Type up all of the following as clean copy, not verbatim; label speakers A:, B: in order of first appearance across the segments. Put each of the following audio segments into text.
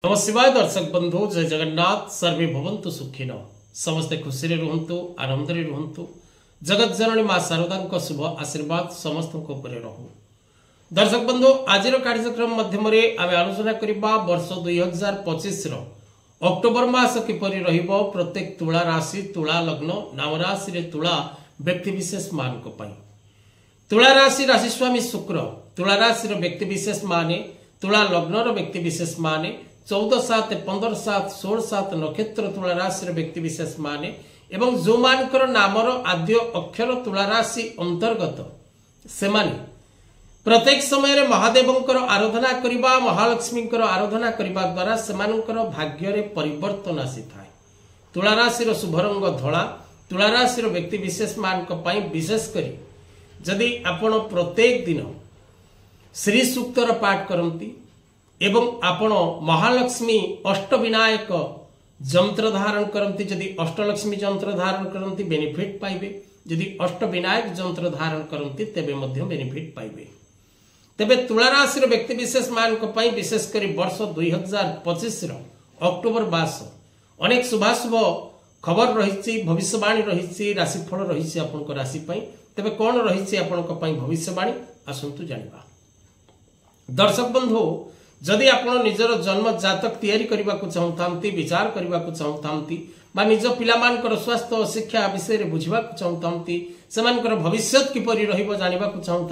A: नम शिवाय दर्शक बंधु जय जगन्नाथ सर्वे भवन्तु सुखिन समस्ते खुशी रुहंतु आनंद रुहंतु जगत जननी मां शारदा शुभ आशीर्वाद समस्त रहू। दर्शक बंधु आज कार्यक्रम मध्यम आम आलोचना करबा वर्ष 2025 अक्टोबर मास किपरि रहिबो प्रत्येक तुला राशि तुला लग्न नाम राशि रे तुला व्यक्ति विशेष मान को पाई। तुला राशि राशि स्वामी शुक्र तुला राशि रो व्यक्ति विशेष माने तुला लग्न रो व्यक्ति विशेष माने 14/7 15/7 16/7 नक्षत्र तुला राशि व्यक्ति विशेष माने एवं जो मानकर नामर आद्य अक्षर तुला राशि अंतर्गत से माने प्रत्येक समय रे महादेवंकर आराधना करिबा महालक्ष्मी आराधना करिबा द्वारा सेमानकर भाग्य रे परिवर्तन आसी थाए। तुला राशि शुभ रंग धला तुला राशि व्यक्ति विशेष मान को पई विशेष करी जदि आपण प्रत्येक दिन श्री सूक्तर पाठ करंती एवं आपण महालक्ष्मी अष्टविनायक जंत्र धारण करती जदि अष्टलक्ष्मी जंत्र धारण करती बेनिफिट पाइबे जदि अष्टविनायक जंत्र धारण करती तेबे मध्य बेनिफिट पाइबे। तेबे तुला राशि व्यक्ति विशेष मान को पई विशेष करी वर्ष 2025 अक्टोबर मास अनेक शुभाशुभ खबर रही भविष्यवाणी रही राशिफल रही आपन राशि पई। तेबे कौन रही आपन पई भविष्यवाणी आसंतु जानिबा। दर्शक बंधु जदि आपण निजर जन्म जातक तैयारी करने को चाहूँ विचार करने को चाहूँ बा निज पिलामानकर स्वास्थ्य और शिक्षा विषय में बुझा चाहूँ से भविष्य किपरि रहिबो जानिबा को चाहूँ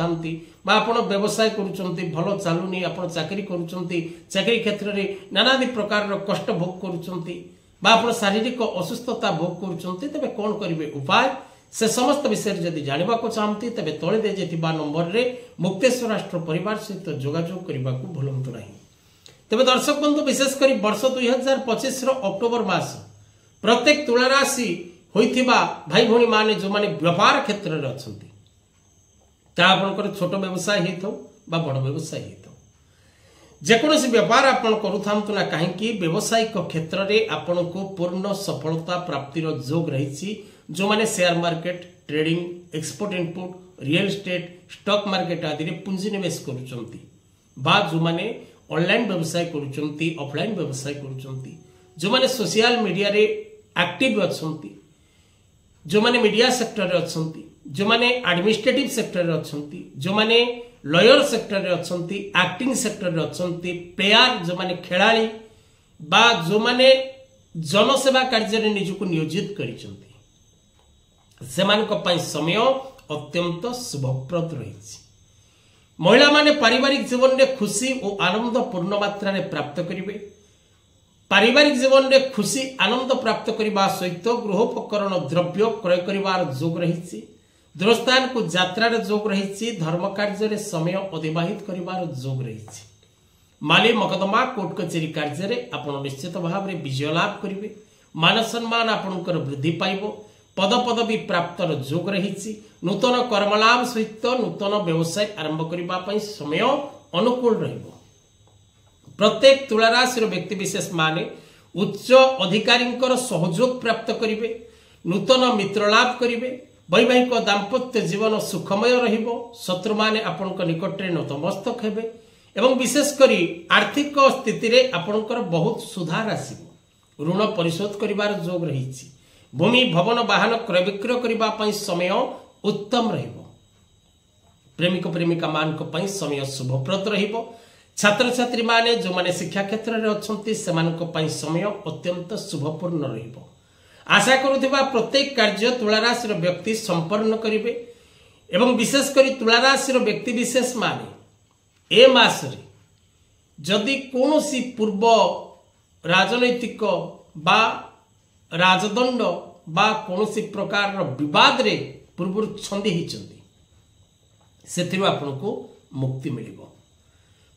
A: बा आपण व्यवसाय करूचंती भलो चालुनी आपण चाकरी करूचंती चाकरी क्षेत्र में नानादि प्रकार कष्ट भोग करूचंती बा आपण शारीरिक असुस्थता भोग करूचंती तेबे कोन करिवे उपाय से समस्त विषय जदि जानिबा को चाहती तेबे तळे दे जेतिबा नंबर रे मुक्तेश्वर राष्ट्र परिवार सहित जोगाजोग करने को भूलंतु नहीं। तेबे दर्शक बंधु विशेष करी वर्ष 2025 अक्टोबर मास प्रत्येक तुला राशि होइथिबा भाई भौणी माने जो माने व्यापार क्षेत्र रे अछंती ता आपनकर छोट व्यवसाय हेथौ बा बड़ व्यवसाय हेथौ जेकोसी व्यापार आपण करूथांतु ना काहे कि व्यवसायिक क्षेत्र रे आपण को पूर्ण सफलता प्राप्तिर जोग रहिछि। जो माने share market trading export input real estate stock market आदि रे पूंजी निवेश करूचंती बा जो माने ऑनलाइन व्यवसाय करूचंती ऑफलाइन व्यवसाय करूचंती जो माने सोशल मीडिया रे एक्टिव अछंती जो माने मीडिया सेक्टर रे अछंती जो माने एडमिनिस्ट्रेटिव सेक्टर रे अछंती जो माने लॉयर सेक्टर रे अछंती एक्टिंग सेक्टर रे अछंती प्लेयर जो माने खिलाड़ी बा जो माने जनसेवा कार्य रे निजको नियोजित करिसंती सेमानक पई समय अत्यंत शुभप्रद रही। महिला माने पारिवारिक जीवन में खुशी और आनंद पूर्ण मात्रा रे प्राप्त करिवे। पारिवारिक जीवन में खुशी आनंद प्राप्त करने सहित गृहोपकरण द्रव्य क्रय कर जोग रही। दूरस्थान को यात्रा जोग रही। धर्म कार्य रे समय अतिबाहित कर जोग रही। माली मकदमा कोर्ट कचेरी कार्य आपण निश्चित भाव में विजय लाभ करेंगे। मान सम्मान आपणकर वृद्धि पाइब पद पदवी प्राप्त जोग रही। नूतन कर्मलाभ सहित नूतन व्यवसाय आरंभ करने समय अनुकूल रहिबो। प्रत्येक तुला राशि व्यक्ति विशेष माने उच्च अधिकारी सहयोग प्राप्त करेंगे। नूतन मित्र लाभ करेंगे। वैवाहिक दाम्पत्य जीवन सुखमय रहिबो। शत्रु माने आपनक निकट रे नतमस्तक हेबे एवं विशेष करी आर्थिक स्थिति रे आपनकर बहुत सुधार आसिबो। ऋण परिशोध करिवार जोग रहिछि। भूमि भवन वाहन क्रय विक्रय करिबा पई समय उत्तम रहिबो। प्रेमिक प्रेमिका मान को पई समय शुभप्रद रहिबो। छात्र छात्री माने जो माने शिक्षा क्षेत्र रे अछंती सेमानक पई समय अत्यंत शुभपूर्ण रहिबो। आशा करूथिबा प्रत्येक कार्य तुला राशि व्यक्ति संपन्न करिवे एवं विशेष करी तुला राशि व्यक्ति विशेष माने ए मास रे जदि कोनोसी पूर्व राजनैतिक बा राजदंड बा कोनोसी प्रकार विवाद रे पूर्व छंदी हिचंती सेथिरु आपनको मुक्ति मिलिबो।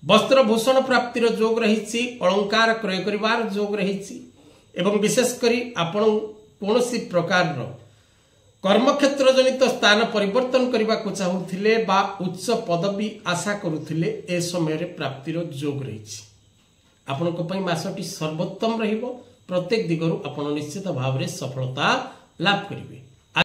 A: वस्त्र भूषण प्राप्तिर जोग रही। अलंकार क्रय करिवार जोग रही एवं विशेष करी आपण कोनोसी प्रकार कर्मक्षेत्र जनित स्थान परिवर्तन करने को चाहूले बा उच्च पदवी आशा करुथिले ए समय रे प्राप्तिर जोग रही। आपनको पई मासटी सर्वोत्तम रहिबो। प्रत्येक दिगरु आपण निश्चित भाव में सफलता लाभ करिवे।